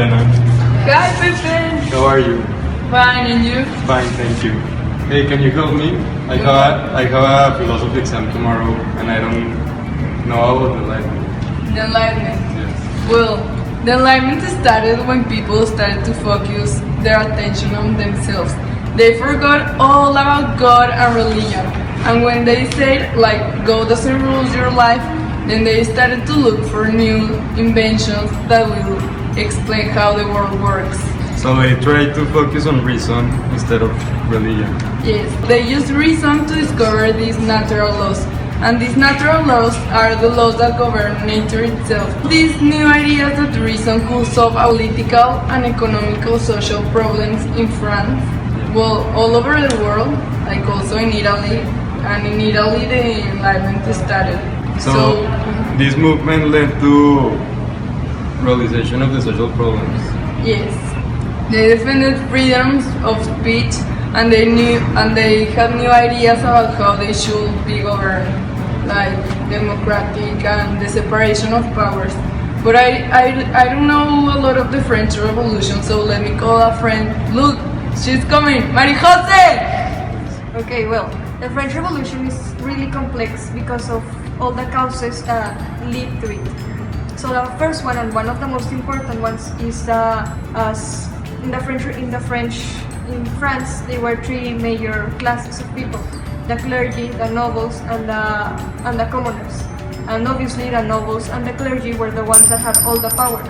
Elena. Hi, Pepe. How are you? Fine, and you? Fine, thank you. Hey, can you help me? I have a philosophy exam tomorrow, and I don't know about Enlightenment. The Enlightenment. Yes. Well, the Enlightenment started when people started to focus their attention on themselves. They forgot all about God and religion. And when they said, like, God doesn't rule your life, then they started to look for new inventions that will explain how the world works. So they try to focus on reason instead of religion. Yes, they use reason to discover these natural laws. And these natural laws are the laws that govern nature itself. These new ideas that reason could solve political and economical social problems in France, well, all over the world, like also in Italy. And in Italy, the Enlightenment started. So this movement led to realization of the social problems. Yes, they defended freedoms of speech, and they had new ideas about how they should be governed, like democratic and the separation of powers. But I don't know a lot of the French Revolution, so let me call a friend. Look, she's coming, Marie Jose. Okay, well, the French Revolution is really complex because of all the causes that lead to it. So the first one, and one of the most important ones, is in France there were three major classes of people: the clergy, the nobles, and the commoners. And obviously the nobles and the clergy were the ones that had all the power.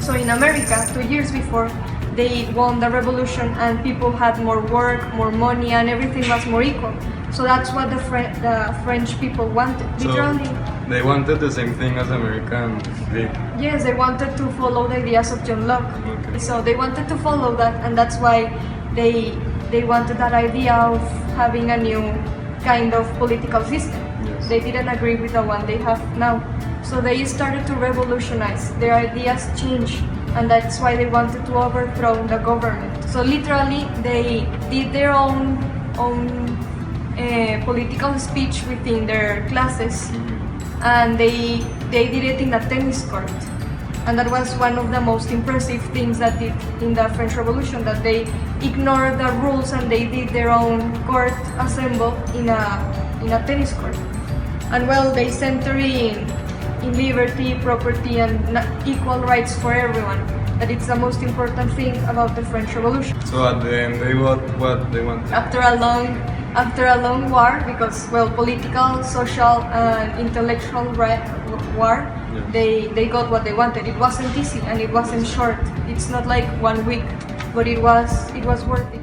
So in America, 2 years before, they won the revolution and people had more work, more money, and everything was more equal. So that's what the French people wanted, literally. So they wanted the same thing as America did. Yes, they wanted to follow the ideas of John Locke. Okay. So they wanted to follow that, and that's why they wanted that idea of having a new kind of political system. Yes. They didn't agree with the one they have now. So they started to revolutionize. Their ideas changed, and that's why they wanted to overthrow the government. So literally, they did their own political speech within their classes, and they did it in a tennis court. And that was one of the most impressive things that did in the French Revolution, that they ignored the rules and they did their own court assemble in a tennis court. And well, they center in liberty, property, and equal rights for everyone. That it's the most important thing about the French Revolution. So at the end, they got what they wanted. After a long war, because well, political, social, and intellectual war, Yes. they got what they wanted. It wasn't easy and it wasn't short. It's not like 1 week, but it was worth it.